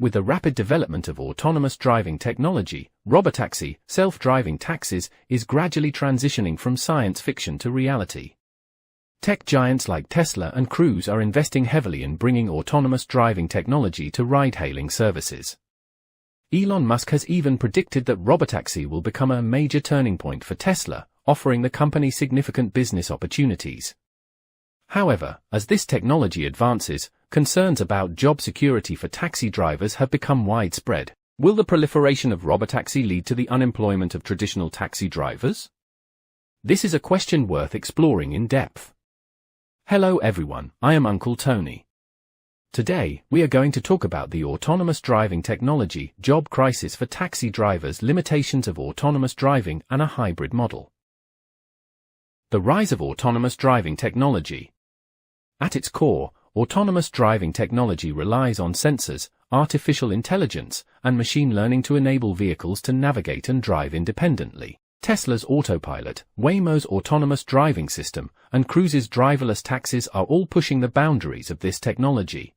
With the rapid development of autonomous driving technology, robotaxi, self-driving taxis, is gradually transitioning from science fiction to reality. Tech giants like Tesla and Cruise are investing heavily in bringing autonomous driving technology to ride-hailing services. Elon Musk has even predicted that robotaxi will become a major turning point for Tesla, offering the company significant business opportunities. However, as this technology advances, concerns about job security for taxi drivers have become widespread. Will the proliferation of robotaxi lead to the unemployment of traditional taxi drivers? This is a question worth exploring in depth. Hello everyone, I am Uncle Tony. Today, we are going to talk about the autonomous driving technology, job crisis for taxi drivers, limitations of autonomous driving, and a hybrid model. The rise of autonomous driving technology. At its core, autonomous driving technology relies on sensors, artificial intelligence, and machine learning to enable vehicles to navigate and drive independently. Tesla's autopilot, Waymo's autonomous driving system, and Cruise's driverless taxis are all pushing the boundaries of this technology.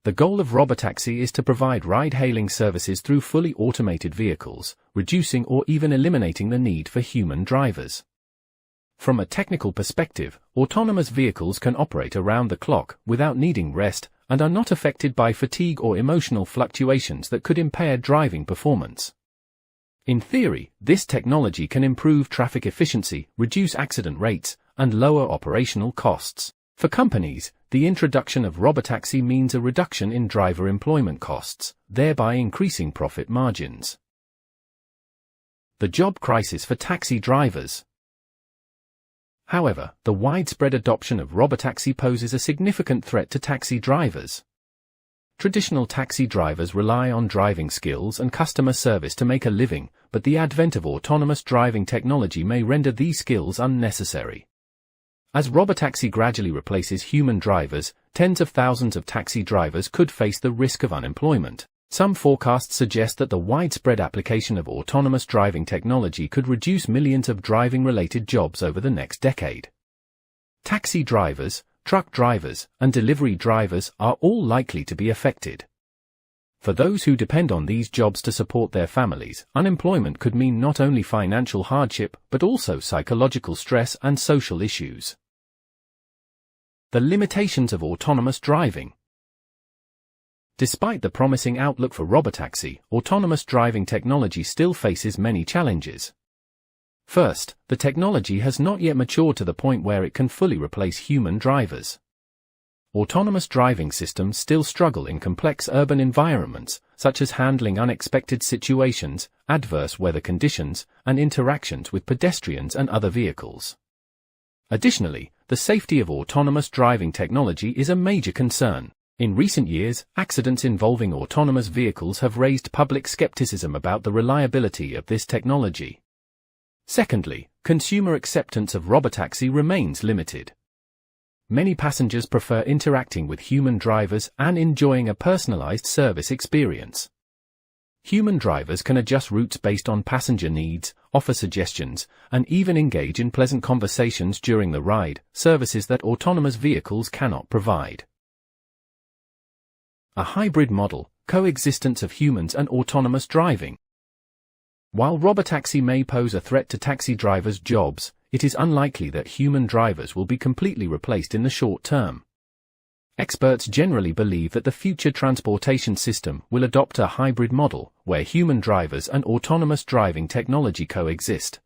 The goal of robotaxi is to provide ride-hailing services through fully automated vehicles, reducing or even eliminating the need for human drivers. From a technical perspective, autonomous vehicles can operate around the clock without needing rest and are not affected by fatigue or emotional fluctuations that could impair driving performance. In theory, this technology can improve traffic efficiency, reduce accident rates, and lower operational costs. For companies, the introduction of robotaxi means a reduction in driver employment costs, thereby increasing profit margins. The job crisis for taxi drivers. However, the widespread adoption of robotaxi poses a significant threat to taxi drivers. Traditional taxi drivers rely on driving skills and customer service to make a living, but the advent of autonomous driving technology may render these skills unnecessary. As robotaxi gradually replaces human drivers, tens of thousands of taxi drivers could face the risk of unemployment. Some forecasts suggest that the widespread application of autonomous driving technology could reduce millions of driving-related jobs over the next decade. Taxi drivers, truck drivers, and delivery drivers are all likely to be affected. For those who depend on these jobs to support their families, unemployment could mean not only financial hardship but also psychological stress and social issues. The limitations of autonomous driving. Despite the promising outlook for robotaxi, autonomous driving technology still faces many challenges. First, the technology has not yet matured to the point where it can fully replace human drivers. Autonomous driving systems still struggle in complex urban environments, such as handling unexpected situations, adverse weather conditions, and interactions with pedestrians and other vehicles. Additionally, the safety of autonomous driving technology is a major concern. In recent years, accidents involving autonomous vehicles have raised public skepticism about the reliability of this technology. Secondly, consumer acceptance of robotaxi remains limited. Many passengers prefer interacting with human drivers and enjoying a personalized service experience. Human drivers can adjust routes based on passenger needs, offer suggestions, and even engage in pleasant conversations during the ride, services that autonomous vehicles cannot provide. A hybrid model, coexistence of humans and autonomous driving. While robotaxi may pose a threat to taxi drivers' jobs, it is unlikely that human drivers will be completely replaced in the short term. Experts generally believe that the future transportation system will adopt a hybrid model, where human drivers and autonomous driving technology coexist.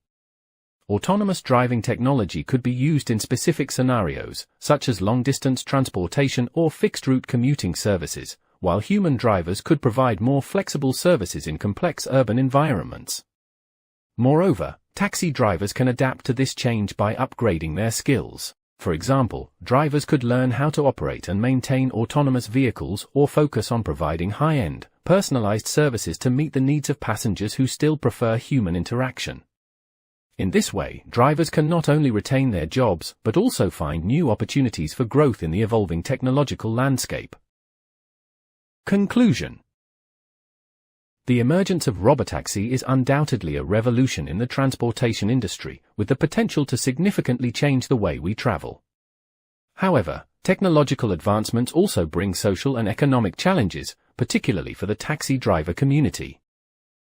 Autonomous driving technology could be used in specific scenarios, such as long-distance transportation or fixed-route commuting services, while human drivers could provide more flexible services in complex urban environments. Moreover, taxi drivers can adapt to this change by upgrading their skills. For example, drivers could learn how to operate and maintain autonomous vehicles or focus on providing high-end, personalized services to meet the needs of passengers who still prefer human interaction. In this way, drivers can not only retain their jobs but also find new opportunities for growth in the evolving technological landscape. Conclusion. The emergence of robotaxi is undoubtedly a revolution in the transportation industry, with the potential to significantly change the way we travel. However, technological advancements also bring social and economic challenges, particularly for the taxi driver community.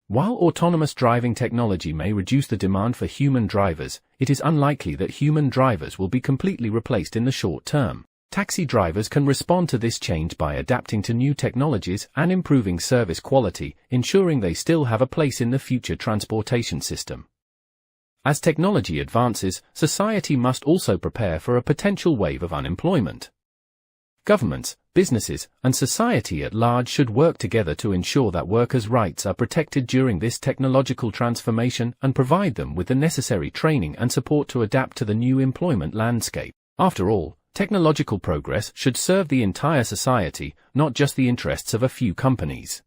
While autonomous driving technology may reduce the demand for human drivers, it is unlikely that human drivers will be completely replaced in the short term. Taxi drivers can respond to this change by adapting to new technologies and improving service quality, ensuring they still have a place in the future transportation system. As technology advances, society must also prepare for a potential wave of unemployment. Governments, businesses, and society at large should work together to ensure that workers' rights are protected during this technological transformation and provide them with the necessary training and support to adapt to the new employment landscape. After all, technological progress should serve the entire society, not just the interests of a few companies.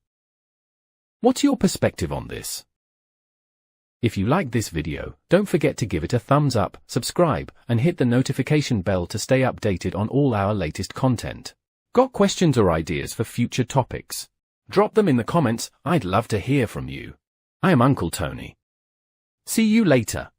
What's your perspective on this? If you liked this video, don't forget to give it a thumbs up, subscribe, and hit the notification bell to stay updated on all our latest content. Got questions or ideas for future topics? Drop them in the comments, I'd love to hear from you. I am Uncle Tony. See you later.